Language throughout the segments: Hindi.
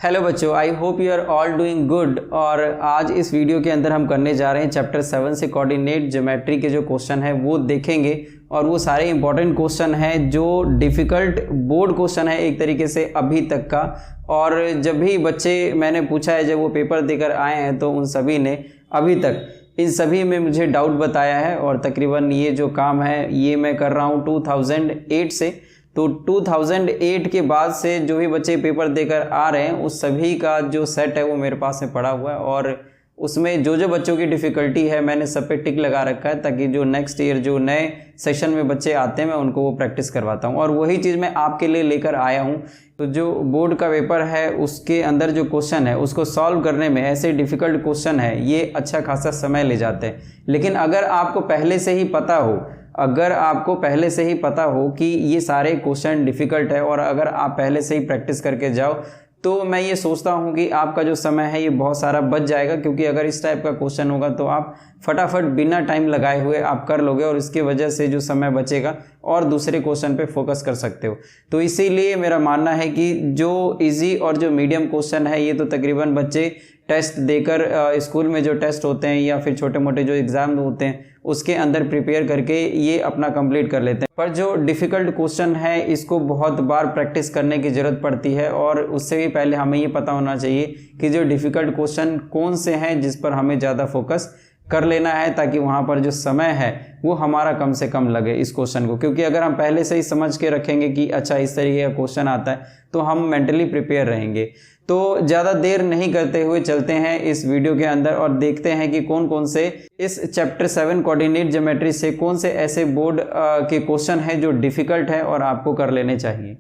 हेलो बच्चों, I hope you are all doing good. और आज इस वीडियो के अंदर हम करने जा रहे हैं चैप्टर 7 से कोऑर्डिनेट ज्योमेट्री के जो क्वेश्चन है वो देखेंगे। और वो सारे इंपॉर्टेंट क्वेश्चन हैं जो डिफ़िकल्ट बोर्ड क्वेश्चन है एक तरीके से अभी तक का। और जब भी बच्चे मैंने पूछा है, जब वो पेपर देकर आए हैं, तो उन सभी ने अभी तक इन सभी में मुझे डाउट बताया है। और तकरीबन ये जो काम है ये मैं कर रहा हूँ 2008 से। तो 2008 के बाद से जो भी बच्चे पेपर देकर आ रहे हैं उस सभी का जो सेट है वो मेरे पास में पड़ा हुआ है। और उसमें जो जो बच्चों की डिफ़िकल्टी है मैंने सब पे टिक लगा रखा है, ताकि जो नेक्स्ट ईयर जो नए सेशन में बच्चे आते हैं मैं उनको वो प्रैक्टिस करवाता हूँ। और वही चीज़ मैं आपके लिए लेकर आया हूँ। तो जो बोर्ड का पेपर है उसके अंदर जो क्वेश्चन है उसको सॉल्व करने में, ऐसे डिफ़िकल्ट क्वेश्चन है ये अच्छा खासा समय ले जाते हैं। लेकिन अगर आपको पहले से ही पता हो कि ये सारे क्वेश्चन डिफ़िकल्ट है और अगर आप पहले से ही प्रैक्टिस करके जाओ, तो मैं ये सोचता हूँ कि आपका जो समय है ये बहुत सारा बच जाएगा। क्योंकि अगर इस टाइप का क्वेश्चन होगा तो आप फटाफट बिना टाइम लगाए हुए आप कर लोगे और इसकी वजह से जो समय बचेगा और दूसरे क्वेश्चन पे फोकस कर सकते हो। तो इसीलिए मेरा मानना है कि जो इजी और जो मीडियम क्वेश्चन है ये तो तकरीबन बच्चे टेस्ट देकर स्कूल में जो टेस्ट होते हैं या फिर छोटे मोटे जो एग्ज़ाम होते हैं उसके अंदर प्रिपेयर करके ये अपना कंप्लीट कर लेते हैं। पर जो डिफ़िकल्ट क्वेश्चन है इसको बहुत बार प्रैक्टिस करने की ज़रूरत पड़ती है। और उससे भी पहले हमें ये पता होना चाहिए कि जो डिफ़िकल्ट क्वेश्चन कौन से हैं जिस पर हमें ज़्यादा फोकस कर लेना है, ताकि वहाँ पर जो समय है वो हमारा कम से कम लगे इस क्वेश्चन को। क्योंकि अगर हम पहले से ही समझ के रखेंगे कि अच्छा इस तरीके का क्वेश्चन आता है तो हम मेंटली प्रिपेयर रहेंगे। तो ज़्यादा देर नहीं करते हुए चलते हैं इस वीडियो के अंदर और देखते हैं कि कौन कौन से इस चैप्टर 7 कोऑर्डिनेट ज्योमेट्री से कौन से ऐसे बोर्ड के क्वेश्चन हैं जो डिफ़िकल्ट है और आपको कर लेने चाहिए।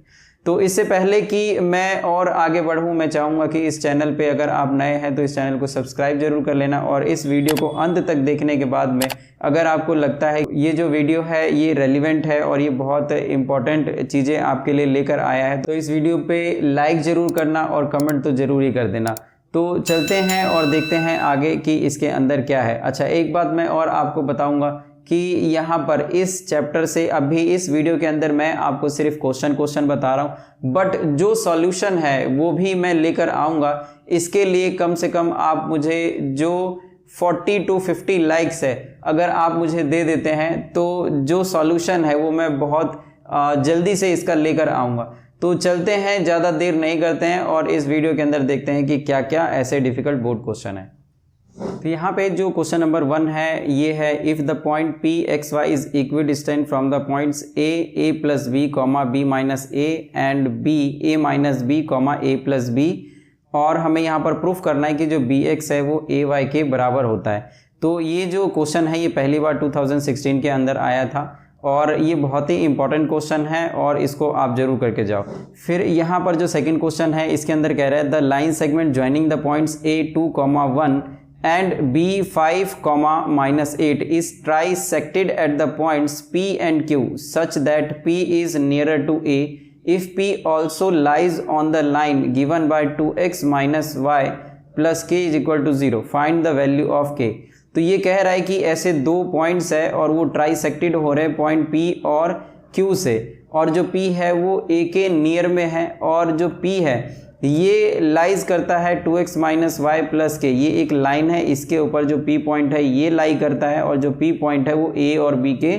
तो इससे पहले कि मैं और आगे बढ़ूं, मैं चाहूँगा कि इस चैनल पे अगर आप नए हैं तो इस चैनल को सब्सक्राइब जरूर कर लेना। और इस वीडियो को अंत तक देखने के बाद में अगर आपको लगता है ये जो वीडियो है ये रेलिवेंट है और ये बहुत इंपॉर्टेंट चीज़ें आपके लिए लेकर आया है, तो इस वीडियो पे लाइक ज़रूर करना और कमेंट तो ज़रूर ही कर देना। तो चलते हैं और देखते हैं आगे कि इसके अंदर क्या है। अच्छा, एक बात मैं और आपको बताऊँगा कि यहाँ पर इस चैप्टर से अभी इस वीडियो के अंदर मैं आपको सिर्फ क्वेश्चन बता रहा हूँ, बट जो सॉल्यूशन है वो भी मैं लेकर आऊँगा। इसके लिए कम से कम आप मुझे जो 40 to 50 लाइक्स है अगर आप मुझे दे देते हैं तो जो सॉल्यूशन है वो मैं बहुत जल्दी से इसका लेकर आऊँगा। तो चलते हैं, ज़्यादा देर नहीं करते हैं और इस वीडियो के अंदर देखते हैं कि क्या क्या ऐसे डिफ़िकल्ट बोर्ड क्वेश्चन है। तो यहाँ पे जो क्वेश्चन नंबर 1 है ये है, if the point P X Y is equidistant from the points A plus B comma B minus A and B A minus B comma A plus B. और हमें यहाँ पर प्रूफ करना है कि जो बी एक्स है वो ए वाई के बराबर होता है। तो ये जो क्वेश्चन है ये पहली बार 2016 के अंदर आया था और ये बहुत ही इंपॉर्टेंट क्वेश्चन है और इसको आप जरूर करके जाओ। फिर यहाँ पर जो सेकंड क्वेश्चन है इसके अंदर कह रहा है, the line segment joining the points A2, 1 and B5, -8 is trisected at the points P and Q such that P is nearer to A if P also lies on the line given by 2x minus y plus k is equal to 0. Find the value of k. तो ये कह रहा है कि ऐसे दो पॉइंट्स है और वो ट्राइसेक्टेड हो रहे हैं पॉइंट P और Q से, और जो P है वो A के नियर में है और जो P है ये लाइज करता है 2x माइनस वाई प्लस के। ये एक लाइन है, इसके ऊपर जो P पॉइंट है ये लाई करता है और जो P पॉइंट है वो A और B के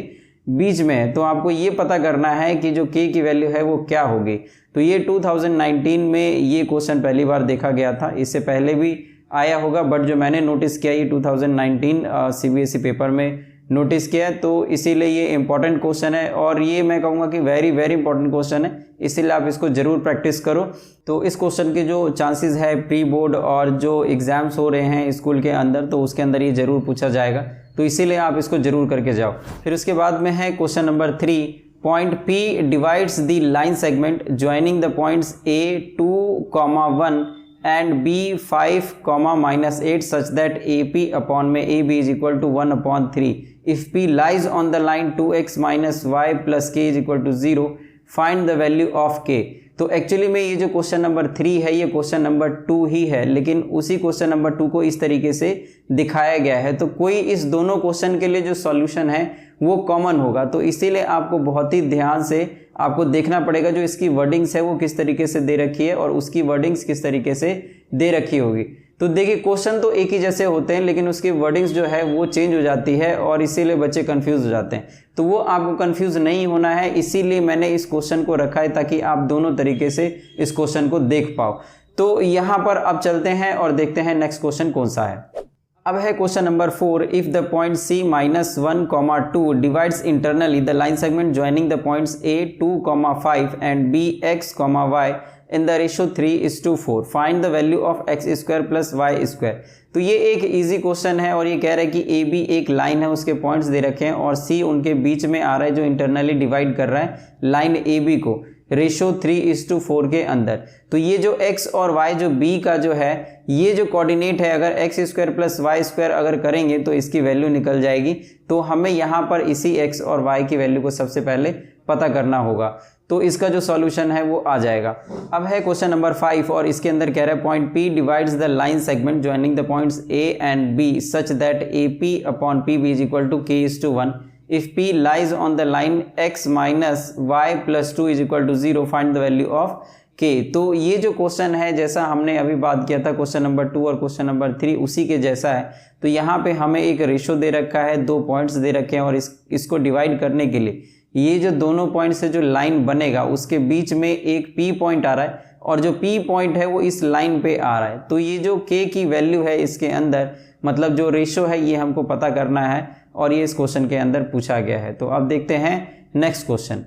बीच में है। तो आपको ये पता करना है कि जो K की वैल्यू है वो क्या होगी। तो ये 2019 में ये क्वेश्चन पहली बार देखा गया था, इससे पहले भी आया होगा बट जो मैंने नोटिस किया ये 2019 CBSE पेपर में नोटिस किया, तो इसीलिए ये इंपॉर्टेंट क्वेश्चन है। और ये मैं कहूँगा कि वेरी वेरी इंपॉर्टेंट क्वेश्चन है, इसीलिए आप इसको ज़रूर प्रैक्टिस करो। तो इस क्वेश्चन के जो चांसेस है प्री बोर्ड और जो एग्ज़ाम्स हो रहे हैं स्कूल के अंदर तो उसके अंदर ये ज़रूर पूछा जाएगा, तो इसीलिए आप इसको ज़रूर करके जाओ। फिर उसके बाद में है question number 3, point P divides the line segment joining the points A2, 1 and B5, -8 such that AP upon में AB is equal to 1/3 if P lies on the line 2x minus y plus k is equal to 0. Find the value of k. तो एक्चुअली में ये जो क्वेश्चन नंबर 3 है ये क्वेश्चन नंबर 2 ही है, लेकिन उसी क्वेश्चन नंबर 2 को इस तरीके से दिखाया गया है। तो कोई इस दोनों क्वेश्चन के लिए जो सॉल्यूशन है वो कॉमन होगा, तो इसीलिए आपको बहुत ही ध्यान से आपको देखना पड़ेगा जो इसकी वर्डिंग्स है वो किस तरीके से दे रखी है और उसकी वर्डिंग्स किस तरीके से दे रखी होगी। तो देखिए क्वेश्चन तो एक ही जैसे होते हैं, लेकिन उसकी वर्डिंग्स जो है वो चेंज हो जाती है और इसीलिए बच्चे कंफ्यूज हो जाते हैं। तो वो आपको कंफ्यूज नहीं होना है, इसीलिए मैंने इस क्वेश्चन को रखा है ताकि आप दोनों तरीके से इस क्वेश्चन को देख पाओ। तो यहाँ पर अब चलते हैं और देखते हैं नेक्स्ट क्वेश्चन कौन सा है। अब है question number 4, if the point C -1, 2 divides internally the line segment joining the points A 2, 5 and B X, Y in the ratio 3:4 find the value of x² + y²। तो ये एक इजी क्वेश्चन है और ये कह रहा है कि AB एक लाइन है, उसके पॉइंट्स दे रखे हैं और C उनके बीच में आ रहा है जो इंटरनली डिवाइड कर रहा है लाइन AB को रेशियो 3:4 के अंदर। तो ये जो x और y जो B का जो है ये जो कोऑर्डिनेट है, अगर x² + y² अगर करेंगे तो इसकी वैल्यू निकल जाएगी। तो हमें यहाँ पर इसी x और y की वैल्यू को सबसे पहले पता करना होगा, तो इसका जो सॉल्यूशन है वो आ जाएगा। अब है क्वेश्चन नंबर 5 और इसके अंदर कह रहा है point P divides the line segment joining the points A and B such that AP/PB = K:1 if P lies on the line x - y + 2 = 0 find the value of K। तो ये जो क्वेश्चन है जैसा हमने अभी बात किया था क्वेश्चन नंबर 2 और क्वेश्चन नंबर 3 उसी के जैसा है। तो यहाँ पे हमें एक रेशो दे रखा है, 2 पॉइंट्स दे रखे हैं और इसको डिवाइड करने के लिए ये जो दोनों पॉइंट से जो लाइन बनेगा उसके बीच में एक P पॉइंट आ रहा है और जो P पॉइंट है वो इस लाइन पे आ रहा है। तो ये जो K की वैल्यू है इसके अंदर मतलब जो रेशो है ये हमको पता करना है और ये इस क्वेश्चन के अंदर पूछा गया है। तो अब देखते हैं नेक्स्ट क्वेश्चन।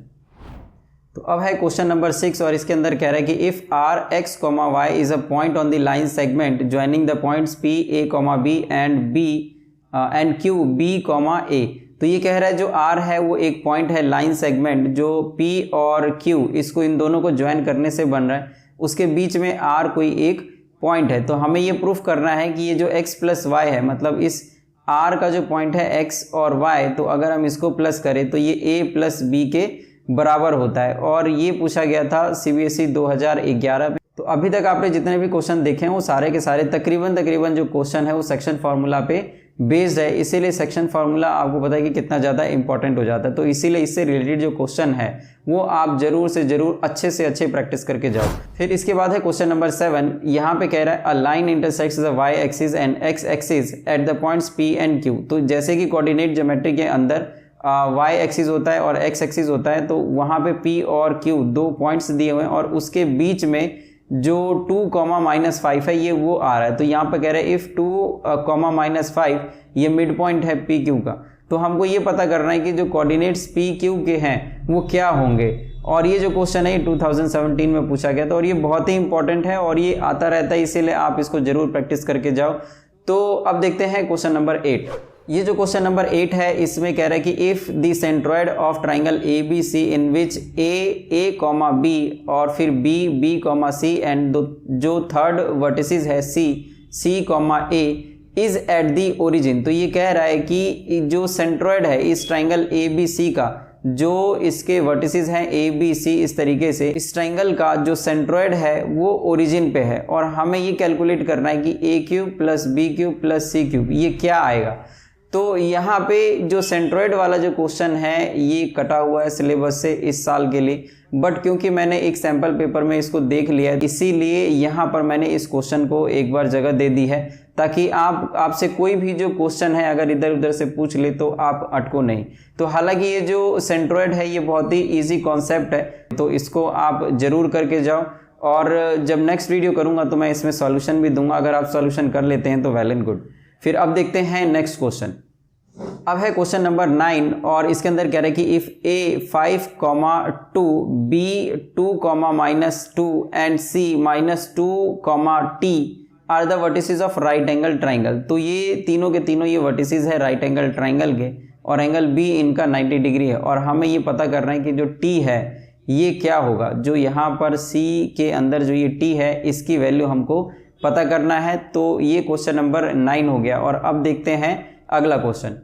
तो अब है क्वेश्चन नंबर 6 और इसके अंदर कह रहा है कि if R x, y is a point on the line segment joining the points P A, B and Q B, A। तो ये कह रहा है जो R है वो एक पॉइंट है लाइन सेगमेंट जो P और Q इसको इन दोनों को ज्वाइन करने से बन रहा है, उसके बीच में R कोई एक पॉइंट है। तो हमें ये प्रूफ करना है कि ये जो x + y है मतलब इस R का जो पॉइंट है x और y, तो अगर हम इसको प्लस करें तो ये A + B के बराबर होता है और ये पूछा गया था CBSE 2011 में। तो अभी तक आपने जितने भी क्वेश्चन देखे हैं वो सारे के सारे तकरीबन जो क्वेश्चन है वो सेक्शन फार्मूला पे बेस्ड है, इसीलिए सेक्शन फार्मूला आपको पता है कि कितना ज़्यादा इंपॉर्टेंट हो जाता है। तो इसीलिए इससे रिलेटेड जो क्वेश्चन है वो आप जरूर से जरूर अच्छे से अच्छे प्रैक्टिस करके जाओ। फिर इसके बाद है क्वेश्चन नंबर 7, यहाँ पे कह रहा है a line intersects the y axis and x axis at the points P and Q। तो जैसे कि कोऑर्डिनेट ज्योमेट्री के अंदर y एक्सिस होता है और x एक्सिस होता है, तो वहाँ पे P और Q 2 पॉइंट्स दिए हुए हैं और उसके बीच में जो 2, -5 है ये वो आ रहा है। तो यहाँ पे कह रहे हैं इफ 2, -5 ये मिड पॉइंट है पी क्यू का। तो हमको ये पता करना है कि जो कोऑर्डिनेट्स पी क्यू के हैं वो क्या होंगे और ये जो क्वेश्चन है 2017 में पूछा गया था और ये बहुत ही इंपॉर्टेंट है और ये आता रहता है, इसीलिए आप इसको जरूर प्रैक्टिस करके जाओ। तो अब देखते हैं क्वेश्चन नंबर 8। ये जो क्वेश्चन नंबर 8 है इसमें कह रहा है कि if the centroid of triangle ABC in which A, B और फिर B, C एंड जो थर्ड वर्टिसेस है C, A is at the origin. तो ये कह रहा है कि जो सेंट्रोइड है इस ट्राइंगल ABC का जो इसके वर्टिसेस हैं ABC इस तरीके से इस ट्राइंगल का जो सेंट्रोइड है वो ओरिजिन पे है और हमें ये कैलकुलेट करना है कि A³ + B³ + C³ ये क्या आएगा। तो यहाँ पे जो सेंट्रोइड वाला जो क्वेश्चन है ये कटा हुआ है सिलेबस से इस साल के लिए, बट क्योंकि मैंने एक सैम्पल पेपर में इसको देख लिया इसीलिए यहाँ पर मैंने इस क्वेश्चन को एक बार जगह दे दी है ताकि आपसे कोई भी जो क्वेश्चन है अगर इधर उधर से पूछ ले तो आप अटको नहीं। तो हालांकि ये जो सेंट्रोइड है ये बहुत ही इजी कॉन्सेप्ट है, तो इसको आप जरूर करके जाओ और जब नेक्स्ट वीडियो करूँगा तो मैं इसमें सॉल्यूशन भी दूंगा। अगर आप सॉल्यूशन कर लेते हैं तो वेल एंड गुड। फिर अब देखते हैं नेक्स्ट क्वेश्चन। अब है क्वेश्चन नंबर 9 और इसके अंदर कह रहा है कि if A 5, 2 B 2, -2 and C -2, T are the vertices of right angle triangle. तो ये तीनों के तीनों ये वर्टिसेस है राइट एंगल ट्राइंगल के और एंगल B इनका 90 डिग्री है और हमें ये पता करना है कि जो T है ये क्या होगा। जो यहाँ पर C के अंदर जो ये T है इसकी वैल्यू हमको पता करना है। तो ये क्वेश्चन नंबर 9 हो गया और अब देखते हैं अगला क्वेश्चन।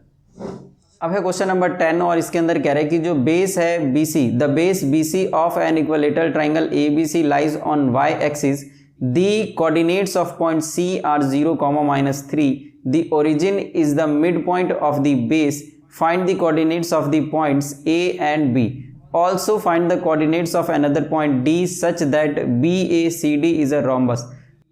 अब है क्वेश्चन नंबर 10 और इसके अंदर कह रहा है कि जो बेस है BC, the base BC of an equilateral triangle ABC lies on y axis, the coordinates of point C are 0, -3, the origin is the midpoint of the base, find the coordinates of the points A and B, also find the coordinates of another point D such that BACD is a rhombus.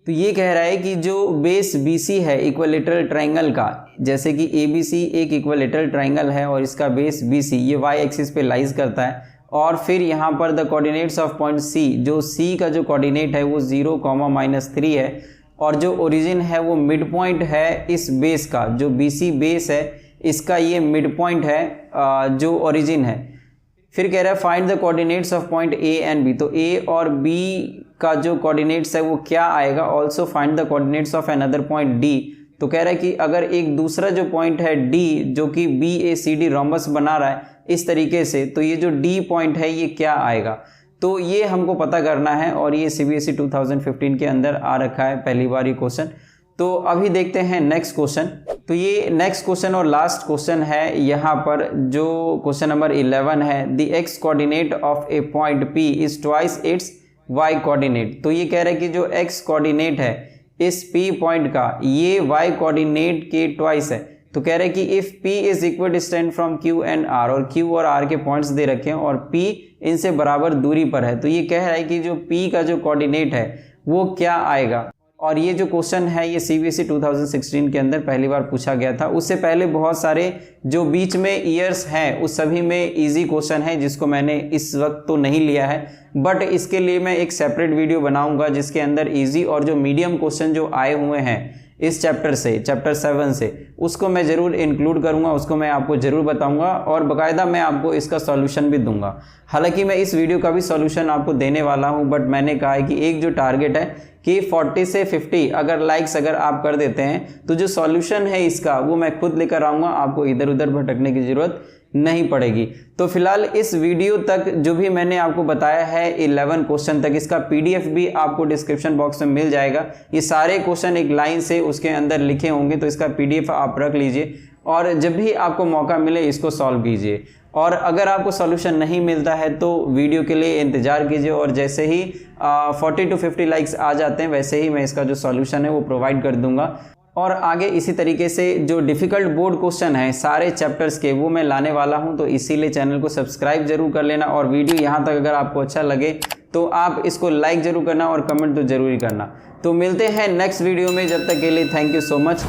तो ये कह रहा है कि जो बेस BC है इक्विलेटरल ट्राइंगल का, जैसे कि ABC एक इक्विलेटरल ट्राइंगल है और इसका बेस BC ये y एक्सिस पे लाइज करता है, और फिर यहाँ पर the coordinates of point C, जो C का जो कोऑर्डिनेट है वो 0, -3 है, और जो ओरिजिन है वो मिड पॉइंट है इस बेस का, जो BC बेस है इसका ये मिड पॉइंट है जो ओरिजिन है। फिर कह रहा है find the coordinates of point A and B, तो A और B का जो कोऑर्डिनेट्स है वो क्या आएगा, also find the coordinates of another point D। तो कह रहा है कि अगर एक दूसरा जो पॉइंट है D जो कि BACD रोम्बस बना रहा है इस तरीके से, तो ये जो D पॉइंट है ये क्या आएगा, तो ये हमको पता करना है, और ये CBSE 2015 के अंदर आ रखा है पहली बार ये क्वेश्चन। तो अभी देखते हैं नेक्स्ट क्वेश्चन। तो ये नेक्स्ट क्वेश्चन और लास्ट क्वेश्चन है यहाँ पर, जो क्वेश्चन नंबर 11 है, the x coordinate of A point P is twice its y coordinate. तो ये कह रहा है कि जो x कोऑर्डिनेट है इस P पॉइंट का ये y कोऑर्डिनेट के ट्वाइस है। तो कह रहे हैं कि if P is equidistant from Q and R, और Q और R के पॉइंट्स दे रखे हैं और P इनसे बराबर दूरी पर है, तो ये कह रहा है कि जो P का जो कोऑर्डिनेट है वो क्या आएगा। और ये जो क्वेश्चन है ये CBSE 2016 के अंदर पहली बार पूछा गया था। उससे पहले बहुत सारे जो बीच में ईयर्स हैं उस सभी में इजी क्वेश्चन है, जिसको मैंने इस वक्त तो नहीं लिया है, बट इसके लिए मैं एक सेपरेट वीडियो बनाऊंगा जिसके अंदर इजी और जो मीडियम क्वेश्चन जो आए हुए हैं इस चैप्टर से, चैप्टर 7 से, उसको मैं ज़रूर इंक्लूड करूंगा, उसको मैं आपको ज़रूर बताऊंगा और बाकायदा मैं आपको इसका सॉल्यूशन भी दूंगा। हालांकि मैं इस वीडियो का भी सॉल्यूशन आपको देने वाला हूं, बट मैंने कहा है कि एक जो टारगेट है कि 40 से 50 अगर लाइक्स अगर आप कर देते हैं तो जो सॉल्यूशन है इसका वो मैं खुद लेकर आऊँगा, आपको इधर उधर भटकने की ज़रूरत नहीं पड़ेगी। तो फिलहाल इस वीडियो तक जो भी मैंने आपको बताया है 11 क्वेश्चन तक, इसका PDF भी आपको डिस्क्रिप्शन बॉक्स में मिल जाएगा। ये सारे क्वेश्चन एक लाइन से उसके अंदर लिखे होंगे, तो इसका PDF आप रख लीजिए और जब भी आपको मौका मिले इसको सॉल्व कीजिए। और अगर आपको सॉल्यूशन नहीं मिलता है तो वीडियो के लिए इंतज़ार कीजिए, और जैसे ही 40 to 50 लाइक्स आ जाते हैं वैसे ही मैं इसका जो सॉल्यूशन है वो प्रोवाइड कर दूंगा। और आगे इसी तरीके से जो डिफ़िकल्ट बोर्ड क्वेश्चन है सारे चैप्टर्स के वो मैं लाने वाला हूं, तो इसीलिए चैनल को सब्सक्राइब जरूर कर लेना। और वीडियो यहां तक अगर आपको अच्छा लगे तो आप इसको लाइक जरूर करना और कमेंट तो जरूर ही करना। तो मिलते हैं नेक्स्ट वीडियो में, जब तक के लिए थैंक यू सो मच।